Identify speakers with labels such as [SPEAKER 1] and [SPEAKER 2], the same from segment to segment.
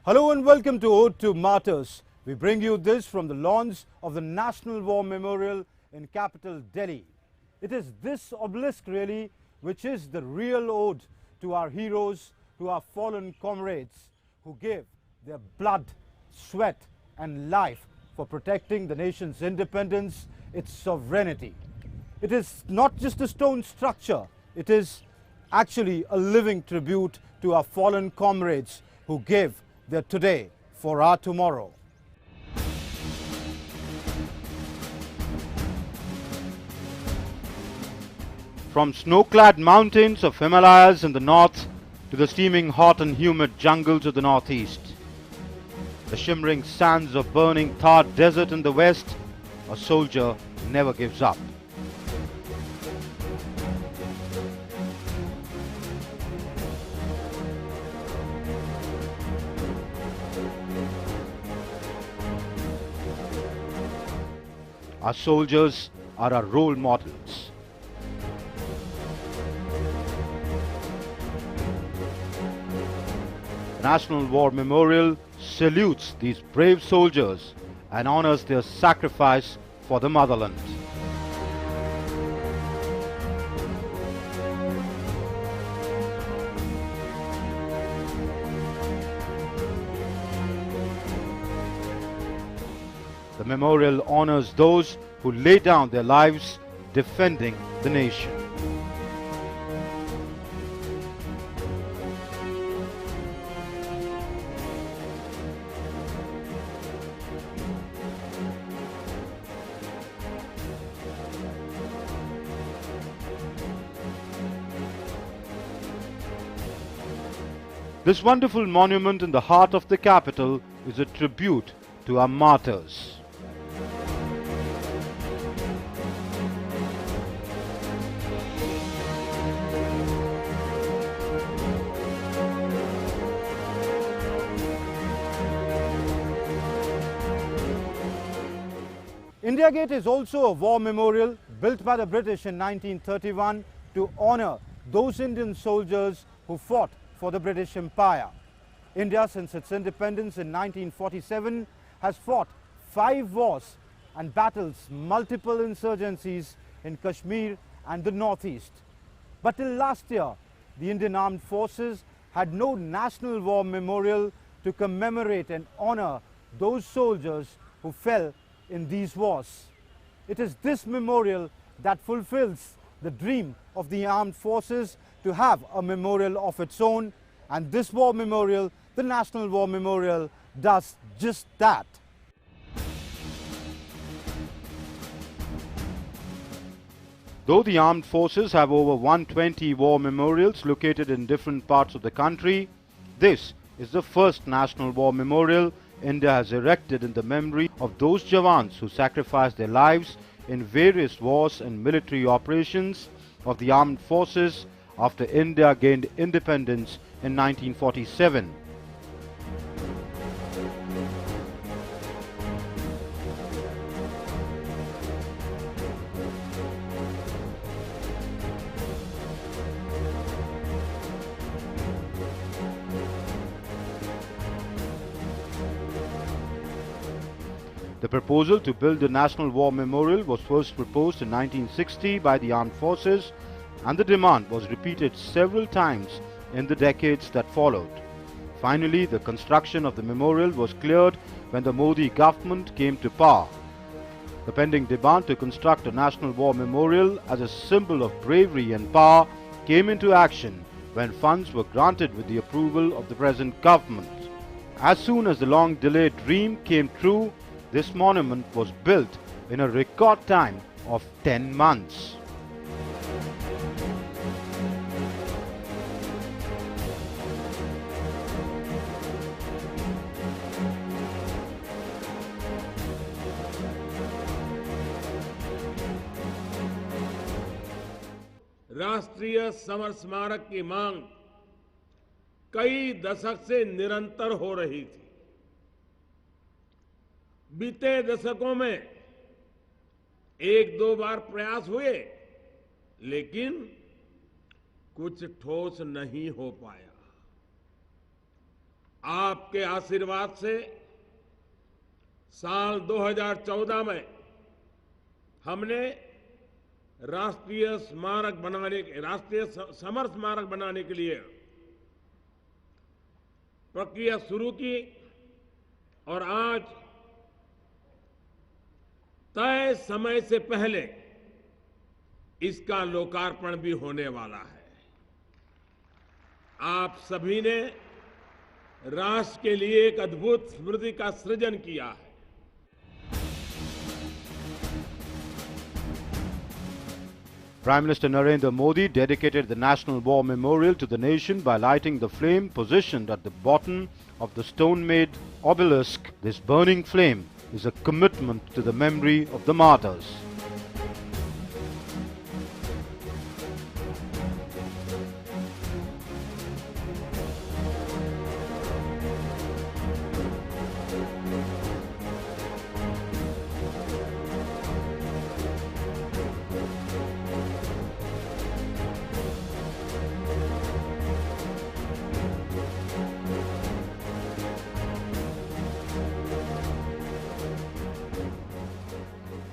[SPEAKER 1] Hello and welcome to Ode to Martyrs. We bring you this from the lawns of the National War Memorial in capital Delhi. It is this obelisk really which is the real ode to our heroes, to our fallen comrades who gave their blood, sweat and life for protecting the nation's independence, its sovereignty. It is not just a stone structure, it is actually a living tribute to our fallen comrades who gave their today for our tomorrow. From snow-clad mountains of Himalayas in the north to the steaming hot and humid jungles of the northeast, the shimmering sands of burning Thar desert in the west, a soldier never gives up. Our soldiers are our role models. The National War Memorial salutes these brave soldiers and honors their sacrifice for the motherland. The memorial honors those who lay down their lives defending the nation. This wonderful monument in the heart of the capital is a tribute to our martyrs. India Gate is also a war memorial built by the British in 1931 to honor those Indian soldiers who fought for the British Empire. India, since its independence in 1947, has fought 5 wars and battles multiple insurgencies in Kashmir and the northeast. But till last year, the Indian Armed Forces had no national war memorial to commemorate and honor those soldiers who fell in these wars. It is this memorial that fulfills the dream of the armed forces to have a memorial of its own, and this war memorial, the National War Memorial, does just that. Though the armed forces have over 120 war memorials located in different parts of the country, this is the first National War Memorial India has erected in the memory of those Jawans who sacrificed their lives in various wars and military operations of the armed forces after India gained independence in 1947. The proposal to build the National War Memorial was first proposed in 1960 by the armed forces, and the demand was repeated several times in the decades that followed. Finally, the construction of the memorial was cleared when the Modi government came to power. The pending demand to construct a National War Memorial as a symbol of bravery and power came into action when funds were granted with the approval of the present government. As soon as the long-delayed dream came true, this monument was built in a record time of 10 months.
[SPEAKER 2] राष्ट्रीय summer स्मारक की मांग कई दशक से निरंतर हो रही थी। बीते दशकों में 1-2 बार प्रयास हुए, लेकिन कुछ ठोस नहीं हो पाया। आपके आशीर्वाद से साल 2014 में हमने राष्ट्रीय समर स्मारक बनाने के लिए प्रक्रिया शुरू की और आज तय समय से पहले इसका लोकार्पण भी होने वाला है। आप सभी ने राष्ट्र के लिए एक अद्भुत स्मृति का सृजन किया है।
[SPEAKER 1] Prime Minister Narendra Modi dedicated the National War Memorial to the nation by lighting the flame positioned at the bottom of the stone-made obelisk. This burning flame is a commitment to the memory of the martyrs.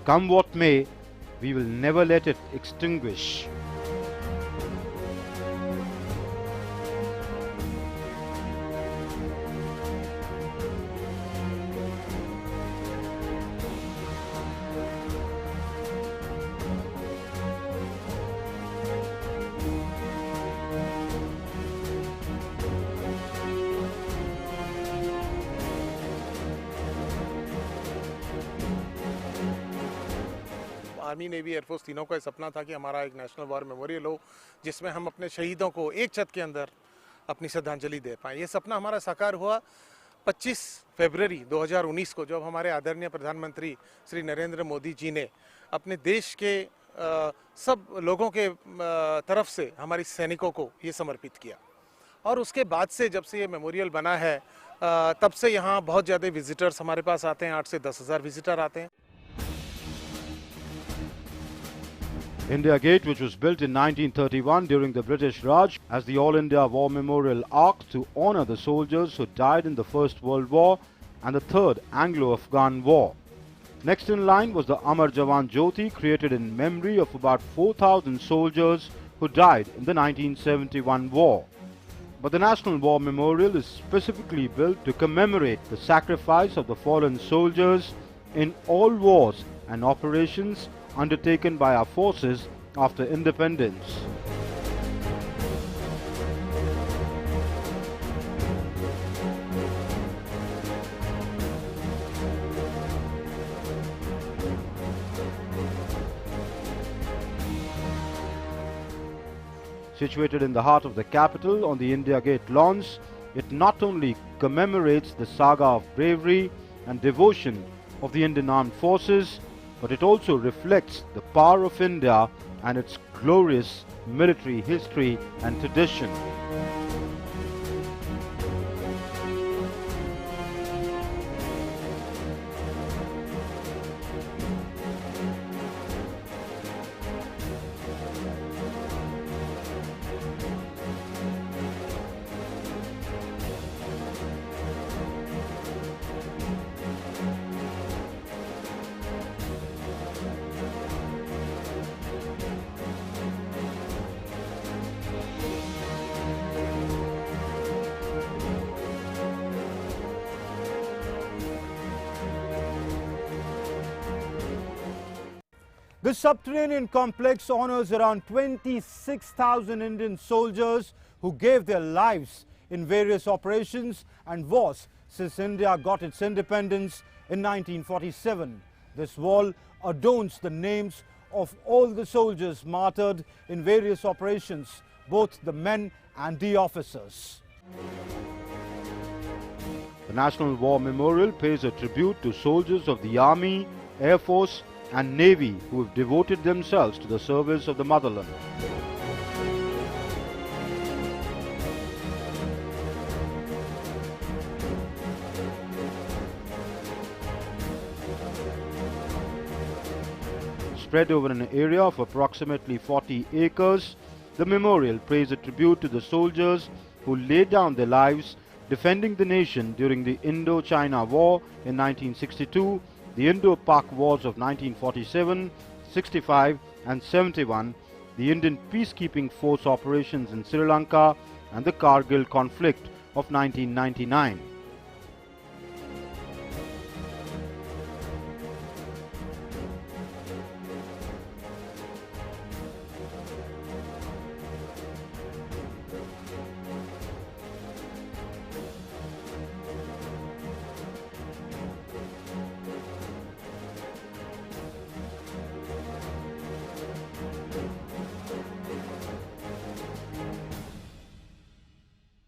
[SPEAKER 1] Come what may, we will never let it extinguish.
[SPEAKER 3] Army, navy, air force तीनों का सपना था कि हमारा एक national war memorial हो जिसमें हम अपने शहीदों को एक छत के अंदर अपनी श्रद्धांजलि दे पाएं। ये सपना हमारा साकार हुआ 25 फरवरी 2019 को, जब हमारे आदरणीय प्रधानमंत्री श्री नरेंद्र मोदी जी ने अपने देश के सब लोगों के तरफ से हमारे सैनिकों को ये समर्पित किया। और उसके बाद से जब से ये मेमोरियल बना है तब से यहाँ बहुत ज़्यादा विजिटर्स हमारे पास आते हैं। 8 से 10 हज़ार विजिटर आते हैं।
[SPEAKER 1] India Gate, which was built in 1931 during the British Raj as the All India War Memorial Arch to honor the soldiers who died in the First World War and the Third Anglo-Afghan War. Next in line was the Amar Jawan Jyoti, created in memory of about 4,000 soldiers who died in the 1971 war. But the National War Memorial is specifically built to commemorate the sacrifice of the fallen soldiers in all wars and operations undertaken by our forces after independence. Situated in the heart of the capital on the India Gate lawns, it not only commemorates the saga of bravery and devotion of the Indian Armed Forces, but it also reflects the power of India and its glorious military history and tradition. This subterranean complex honors around 26,000 Indian soldiers who gave their lives in various operations and wars since India got its independence in 1947. This wall adorns the names of all the soldiers martyred in various operations, both the men and the officers. The National War Memorial pays a tribute to soldiers of the Army, Air Force and Navy who have devoted themselves to the service of the motherland. Spread over an area of approximately 40 acres, the memorial pays a tribute to the soldiers who laid down their lives defending the nation during the Indo-China War in 1962, the Indo-Pak Wars of 1947, 65 and 71, the Indian peacekeeping force operations in Sri Lanka and the Kargil conflict of 1999.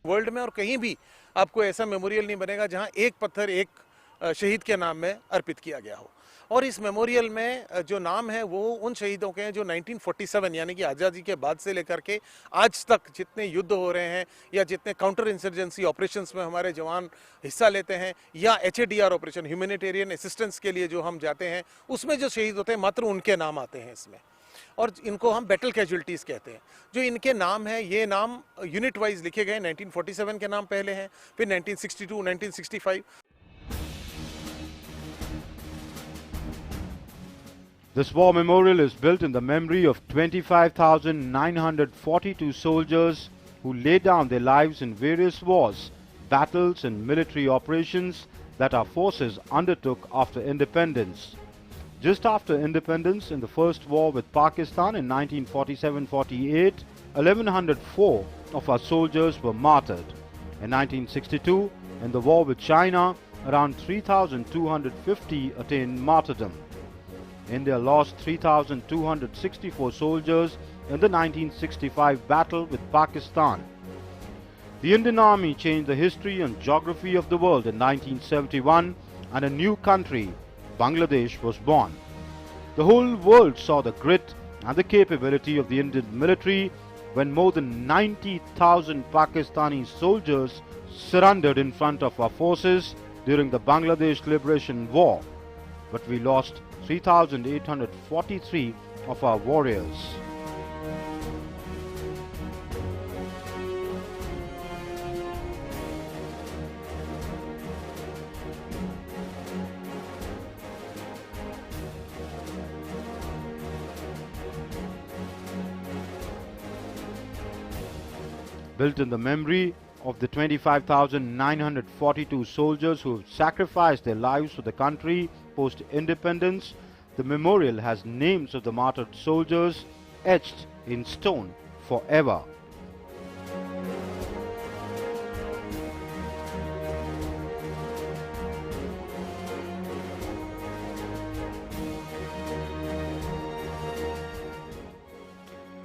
[SPEAKER 3] World में और कहीं भी आपको ऐसा memorial नहीं बनेगा जहां एक पत्थर एक शहीद के नाम में अर्पित किया गया हो। और इस मेमोरियल में जो नाम है वो उन शहीदों के हैं जो 1947 यानी कि आज़ादी के बाद से लेकर के आज तक जितने युद्ध हो रहे हैं या जितने काउंटर इंसर्जेंसी ऑपरेशंस में हमारे जवान हिस्सा लेते हैं या HADR ऑपरेशन ह्यूमैनिटेरियन असिस्टेंस के लिए जो हम जाते हैं उसमें जो शहीद होते हैं मात्र उनके नाम आते हैं इसमें, और इनको हम बैटल कैजुअल्टीज़ कहते हैं। जो इनके नाम है ये नाम यूनिट वाइज लिखे गए, 1947 के नाम पहले हैं, फिर 1962, 1965।
[SPEAKER 1] This war memorial is built in the memory of 25,942 soldiers who laid down their lives in various wars, battles and military operations that our forces undertook after independence. Just after independence in the first war with Pakistan in 1947-48, 1,104 of our soldiers were martyred. In 1962, in the war with China, around 3,250 attained martyrdom. India lost 3,264 soldiers in the 1965 battle with Pakistan. The Indian Army changed the history and geography of the world in 1971, and a new country, Bangladesh, was born. The whole world saw the grit and the capability of the Indian military when more than 90,000 Pakistani soldiers surrendered in front of our forces during the Bangladesh Liberation War. But we lost 3,843 of our warriors. Built in the memory of the 25,942 soldiers who have sacrificed their lives for the country post-independence, the memorial has names of the martyred soldiers etched in stone forever.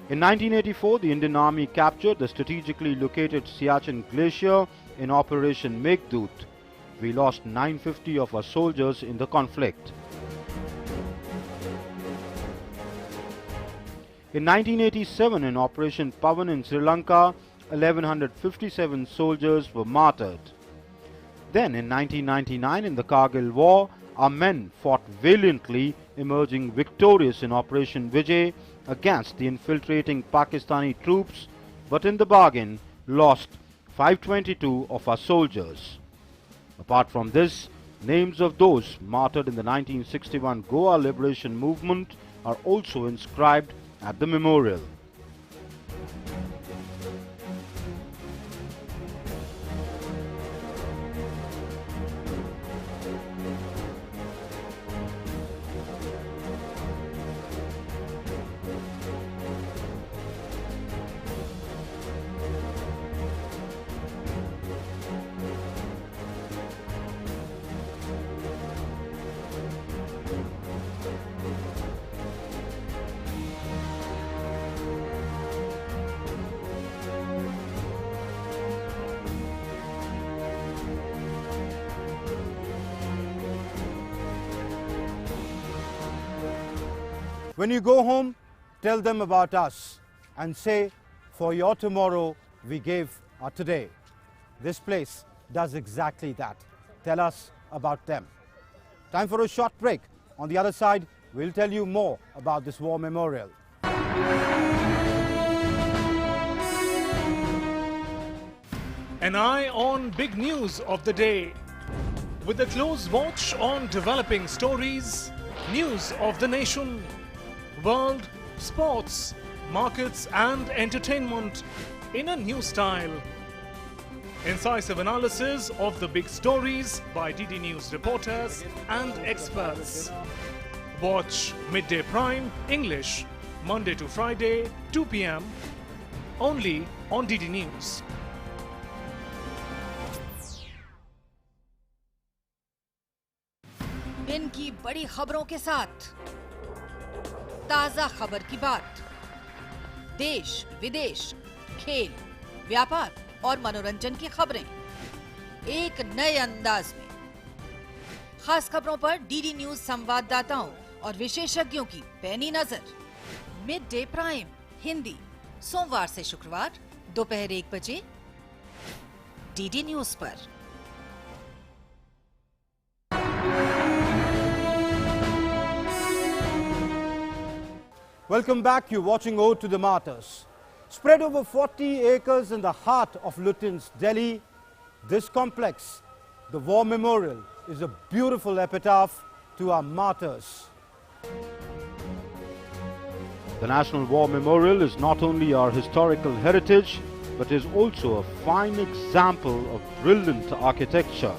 [SPEAKER 1] In 1984, the Indian Army captured the strategically located Siachen Glacier in Operation Meghdoot. We lost 950 of our soldiers in the conflict. In 1987, in Operation Pavan in Sri Lanka, 1,157 soldiers were martyred. Then in 1999, in the Kargil War, our men fought valiantly, emerging victorious in Operation Vijay against the infiltrating Pakistani troops, but in the bargain lost 522 of our soldiers. Apart from this, names of those martyred in the 1961 Goa liberation movement are also inscribed at the memorial. When you go home, tell them about us and say, for your tomorrow, we gave our today. This place does exactly that. Tell us about them. Time for a short break. On the other side, we'll tell you more about this war memorial.
[SPEAKER 4] An eye on big news of the day. With a close watch on developing stories, news of the nation, world, sports, markets and entertainment in a new style. Incisive analysis of the big stories by DD News reporters and experts. Watch Midday Prime English, Monday to Friday, 2 p.m. only on DD News.
[SPEAKER 5] दिन की बड़ी खबरों के साथ ताजा खबर की बात, देश विदेश, खेल, व्यापार और मनोरंजन की खबरें एक नए अंदाज में। खास खबरों पर डीडी न्यूज संवाददाताओं और विशेषज्ञों की पैनी नजर। मिड डे प्राइम हिंदी, सोमवार से शुक्रवार दोपहर 1 बजे डीडी न्यूज पर।
[SPEAKER 1] Welcome back. You're watching Ode to the Martyrs. Spread over 40 acres in the heart of Lutyens, Delhi, this complex, the War Memorial, is a beautiful epitaph to our martyrs. The National War Memorial is not only our historical heritage, but is also a fine example of brilliant architecture.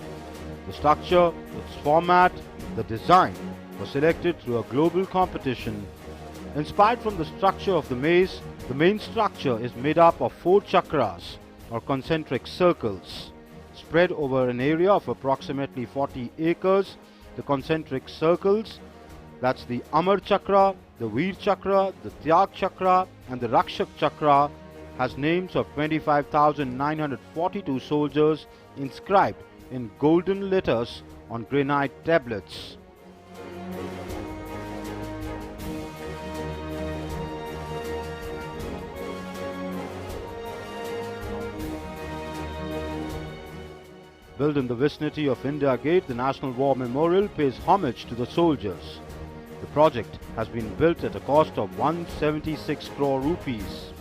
[SPEAKER 1] The structure, its format, the design was selected through a global competition. Inspired from the structure of the maze, the main structure is made up of 4 chakras or concentric circles. Spread over an area of approximately 40 acres, the concentric circles, that's the Amar Chakra, the Veer Chakra, the Tyag Chakra and the Rakshak Chakra, has names of 25,942 soldiers inscribed in golden letters on granite tablets. Built in the vicinity of India Gate, the National War Memorial pays homage to the soldiers. The project has been built at a cost of 176 crore rupees.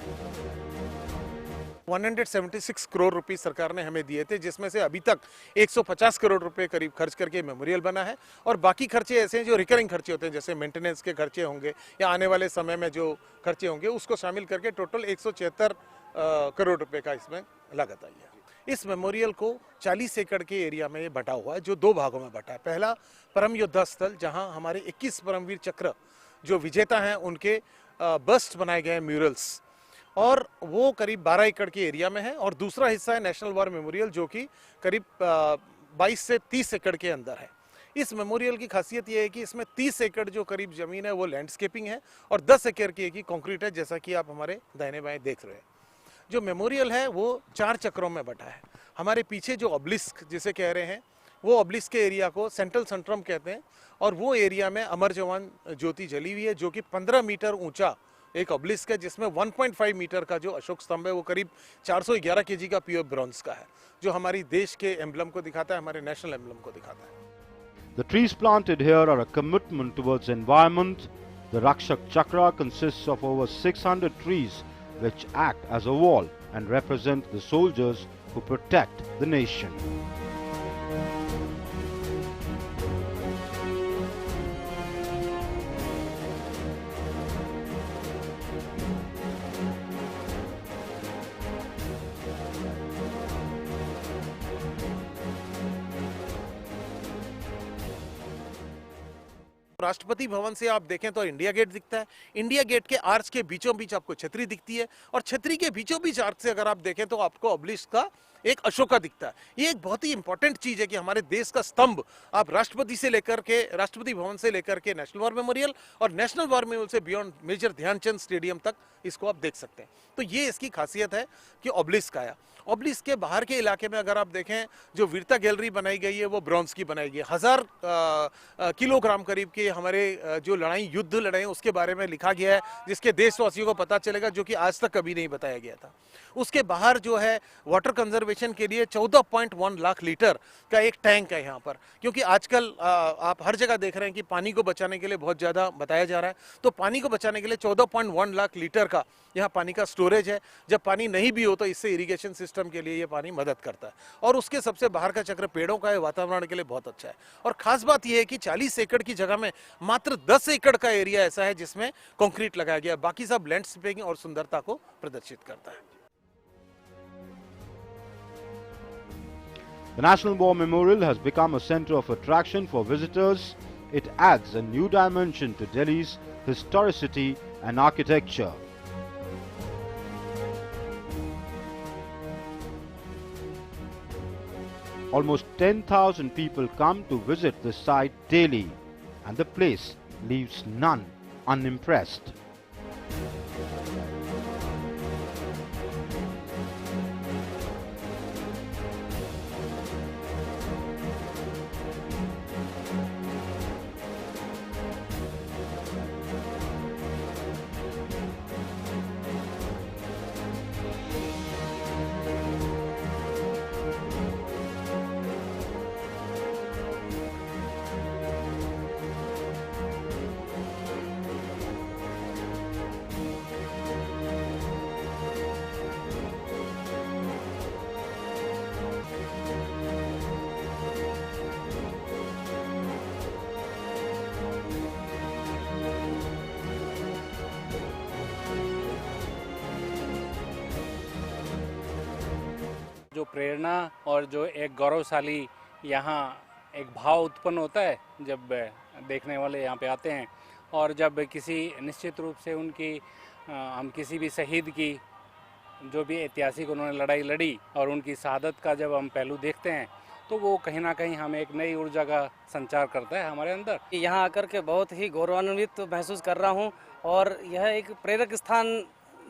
[SPEAKER 3] 176 crore रुपए सरकार ने हमें दिए थे, जिसमें से अभी तक 150 करोड़ रुपए करीब खर्च करके मेमोरियल बना है और बाकी खर्चे ऐसे हैं जो रिकरिंग खर्चे होते हैं, जैसे मेंटेनेंस के खर्चे होंगे या आने वाले समय में जो खर्चे होंगे उसको शामिल करके टोटल 176 करोड़ रुपए का इसमें लागत आई है। इस मेमोरियल को 40 एकड़ के एरिया में ये बटा हुआ है, जो 2 भागों में बटा है। पहला परम योद्धा स्थल, जहां हमारे 21 परमवीर चक्र जो विजेता हैं उनके बस्ट बनाए गए हैं, म्यूरल्स, और वो करीब 12 एकड़ के एरिया में है। और दूसरा हिस्सा है नेशनल वॉर मेमोरियल, जो कि करीब 22 से 30 एकड़ के अंदर है। इस मेमोरियल की खासियत ये है कि इसमें 30 एकड़ जो करीब जमीन है वो लैंडस्केपिंग है और 10 एकड़ की कंक्रीट है, जैसा कि आप हमारे दाहिने बाएं देख रहे हैं। जो मेमोरियल है वो 4 चक्रों में बटा है। हमारे पीछे जो ऑब्लिस्क जिसे कह रहे हैं, वो ऑब्लिस्क के एरिया को सेंट्रल सेंट्रम कहते हैं और वो एरिया में अमर जवान ज्योति जली हुई है, जो कि 15 मीटर ऊंचा एक ऑब्लिस्क है, जिसमें 1.5 मीटर का जो अशोक स्तंभ है वो करीब 411 केजी का प्योर ब्रॉन्ज का है, जो हमारी देश के एम्बलम को दिखाता है, हमारे नेशनल एम्बलम को दिखाता है।
[SPEAKER 1] The trees planted here are a commitment towards environment. The Rakshak Chakra consists of over 600 trees which act as a wall and represent the soldiers who protect the nation.
[SPEAKER 3] Rashtrapati Bhavan से आप देखें तो India gate दिखता है। India gate के arch के बीचों बीच आपको छतरी दिखती है और छतरी के बीचों बीच आर्च से अगर आप देखें तो आपको ऑब्लिस्क का एक अशोका दिखता है। ये एक बहुत ही इंपॉर्टेंट चीज है कि हमारे देश का स्तंभ आप राष्ट्रपति से लेकर के, राष्ट्रपति भवन से लेकर के नेशनल वॉर मेमोरियल और नेशनल वॉर मेमोरियल से बियॉन्ड मेजर ध्यानचंद स्टेडियम तक इसको आप देख सकते हैं। तो ये इसकी खासियत है कि ऑब्लिस्क आया। ऑब्लिस्क के बाहर के इलाके में अगर आप देखें, जो वीरता गैलरी बनाई गई है वो ब्रॉन्ज की बनाई गई है। 1000 किलोग्राम करीब के ये हमारे जो युद्ध लड़े उसके बारे में लिखा गया है, जिसके देशवासियों को पता चलेगा, जो कि आज तक कभी नहीं बताया गया था। उसके बाहर जो है वाटर कंजर्वेशन के लिए 14.1 लाख लीटर का एक टैंक है यहाँ पर, क्योंकि आजकल आप हर जगह देख रहे हैं कि पानी को बचाने के लिए बहुत ज़्यादा बताया जा रहा है। तो पानी को बचाने के लिए 14.1 लाख लीटर का यहाँ पानी का स्टोरेज है। जब पानी नहीं भी हो तो इससे इरिगेशन सिस्टम के लिए ये पानी मदद करता है। और उसके सबसे बाहर का चक्र पेड़ों का है, वातावरण के लिए बहुत अच्छा है। और खास बात यह है कि 40 एकड़ की जगह में मात्र 10 एकड़ का एरिया ऐसा है जिसमें कंक्रीट लगाया गया, बाकी सब लैंडस्केपिंग और सुंदरता को प्रदर्शित करता है।
[SPEAKER 1] The National War Memorial has become a center of attraction for visitors. It adds a new dimension to Delhi's historicity and architecture. Almost 10,000 people come to visit the site daily, and the place leaves none unimpressed.
[SPEAKER 6] जो प्रेरणा और जो एक गौरवशाली यहाँ एक भाव उत्पन्न होता है जब देखने वाले यहाँ पे आते हैं, और जब किसी निश्चित रूप से उनकी हम किसी भी शहीद की जो भी ऐतिहासिक उन्होंने लड़ाई लड़ी और उनकी शहादत का जब हम पहलू देखते हैं तो वो कहीं ना कहीं हमें एक नई ऊर्जा का संचार करता है हमारे अंदर।
[SPEAKER 7] यहाँ आकर के बहुत ही गौरवान्वित महसूस कर रहा हूँ और यह एक प्रेरक स्थान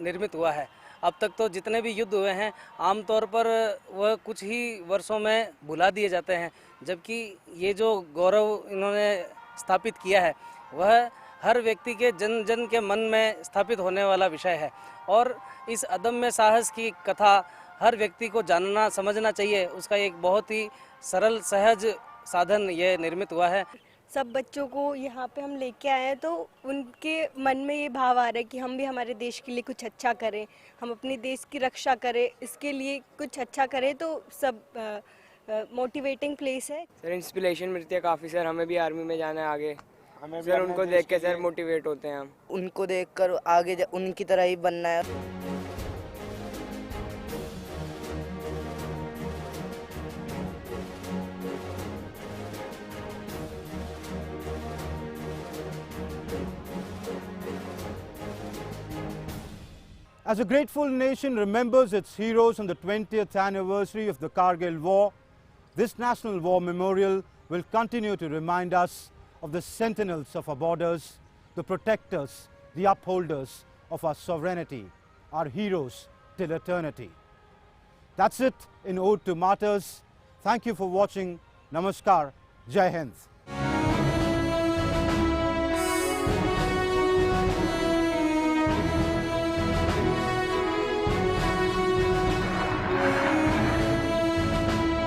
[SPEAKER 7] निर्मित हुआ है। अब तक तो जितने भी युद्ध हुए हैं आमतौर पर वह कुछ ही वर्षों में भुला दिए जाते हैं, जबकि ये जो गौरव इन्होंने स्थापित किया है वह हर व्यक्ति के जन जन के मन में स्थापित होने वाला विषय है। और इस अदम्य साहस की कथा हर व्यक्ति को जानना समझना चाहिए। उसका एक बहुत ही सरल सहज साधन ये निर्मित हुआ है।
[SPEAKER 8] सब बच्चों को यहाँ पे हम लेके आए हैं तो उनके मन में ये भाव आ रहा है कि हम भी हमारे देश के लिए कुछ अच्छा करें, हम अपने देश की रक्षा करें, इसके लिए कुछ अच्छा करें। तो सब मोटिवेटिंग प्लेस है।
[SPEAKER 9] सर इंस्पिरेशन मिलती है काफ़ी सर, हमें भी आर्मी में जाना है आगे। सर उनको देख के सर मोटिवेट होते हैं हम,
[SPEAKER 7] उनको देखकर आगे उनकी तरह ही बनना है।
[SPEAKER 1] As a grateful nation remembers its heroes on the 20th anniversary of the Kargil War, this National War Memorial will continue to remind us of the sentinels of our borders, the protectors, the upholders of our sovereignty, our heroes till eternity. That's it in Ode to Martyrs. Thank you for watching. Namaskar. Jai Hind.